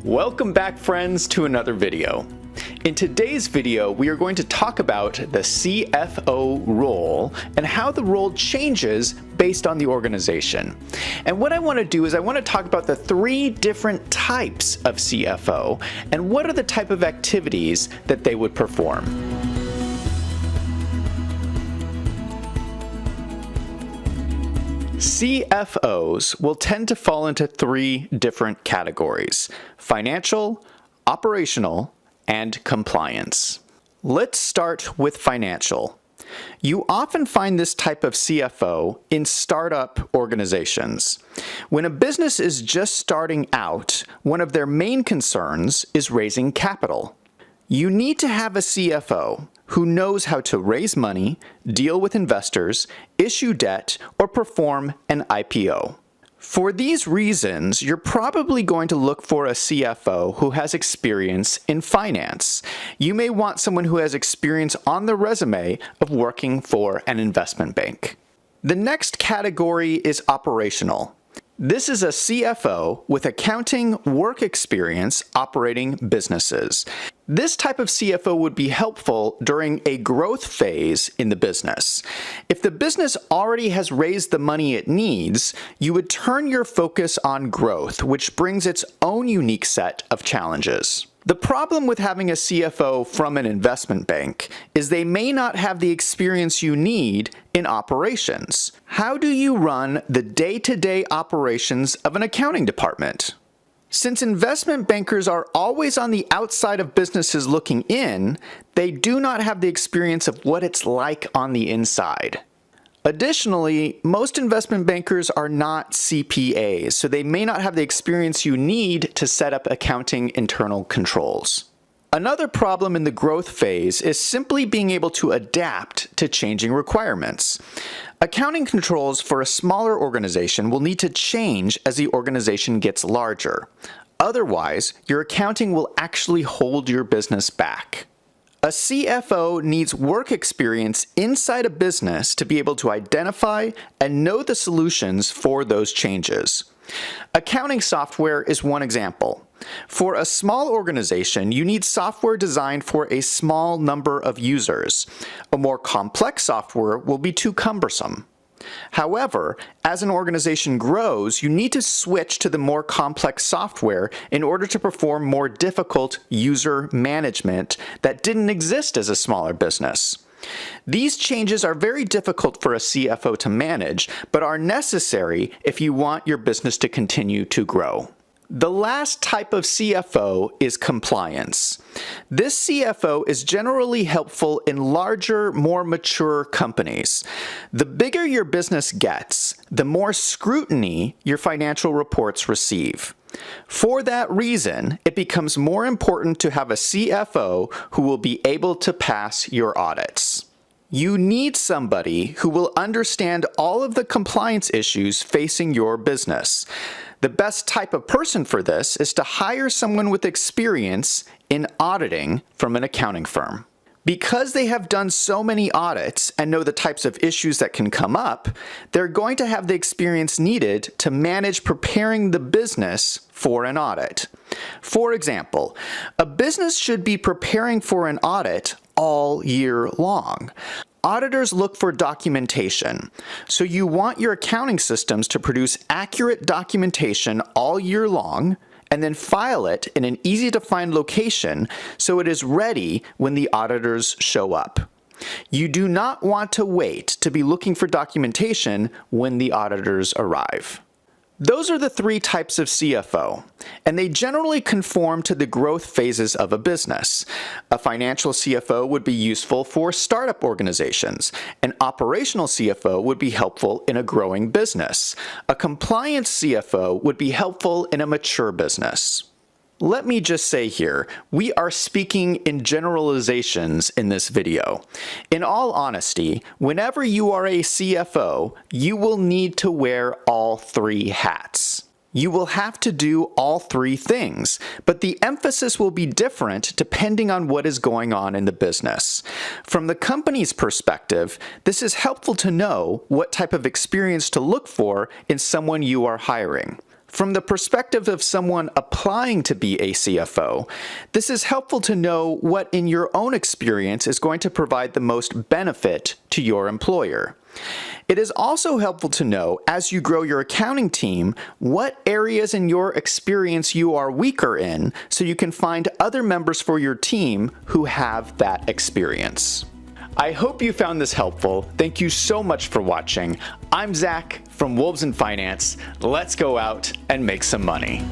Welcome back, friends, to another video. In today's video, we are going to talk about the CFO role and how the role changes based on the organization. And what I want to do is I want to talk about the three different types of CFO and what are the type of activities that they would perform. CFOs will tend to fall into three different categories: financial, operational, and compliance. Let's start with financial. You often find this type of CFO in startup organizations. When a business is just starting out, one of their main concerns is raising capital. You need to have a CFO who knows how to raise money, deal with investors, issue debt, or perform an IPO. For these reasons, you're probably going to look for a CFO who has experience in finance. You may want someone who has experience on the resume of working for an investment bank. The next category is operational. This is a CFO with accounting work experience operating businesses. This type of CFO would be helpful during a growth phase in the business. If the business already has raised the money it needs, you would turn your focus on growth, which brings its own unique set of challenges. The problem with having a CFO from an investment bank is they may not have the experience you need in operations. How do you run the day-to-day operations of an accounting department? Since investment bankers are always on the outside of businesses looking in, they do not have the experience of what it's like on the inside. Additionally, most investment bankers are not CPAs, so they may not have the experience you need to set up accounting internal controls. Another problem in the growth phase is simply being able to adapt to changing requirements. Accounting controls for a smaller organization will need to change as the organization gets larger. Otherwise, your accounting will actually hold your business back. A CFO needs work experience inside a business to be able to identify and know the solutions for those changes. Accounting software is one example. For a small organization, you need software designed for a small number of users. A more complex software will be too cumbersome. However, as an organization grows, you need to switch to the more complex software in order to perform more difficult user management that didn't exist as a smaller business. These changes are very difficult for a CFO to manage, but are necessary if you want your business to continue to grow. The last type of CFO is compliance. This CFO is generally helpful in larger, more mature companies. The bigger your business gets, the more scrutiny your financial reports receive. For that reason, it becomes more important to have a CFO who will be able to pass your audits. You need somebody who will understand all of the compliance issues facing your business. The best type of person for this is to hire someone with experience in auditing from an accounting firm. Because they have done so many audits and know the types of issues that can come up, they're going to have the experience needed to manage preparing the business for an audit. For example, a business should be preparing for an audit all year long. Auditors look for documentation, so you want your accounting systems to produce accurate documentation all year long and then file it in an easy-to-find location so it is ready when the auditors show up. You do not want to wait to be looking for documentation when the auditors arrive. Those are the three types of CFO, and they generally conform to the growth phases of a business. A financial CFO would be useful for startup organizations. An operational CFO would be helpful in a growing business. A compliance CFO would be helpful in a mature business. Let me just say here, we are speaking in generalizations in this video. In all honesty, whenever you are a CFO, you will need to wear all three hats. You will have to do all three things, but the emphasis will be different depending on what is going on in the business. From the company's perspective, this is helpful to know what type of experience to look for in someone you are hiring. From the perspective of someone applying to be a CFO, this is helpful to know what in your own experience is going to provide the most benefit to your employer. It is also helpful to know, as you grow your accounting team, what areas in your experience you are weaker in, so you can find other members for your team who have that experience. I hope you found this helpful. Thank you so much for watching. I'm Zach from Wolves in Finance. Let's go out and make some money.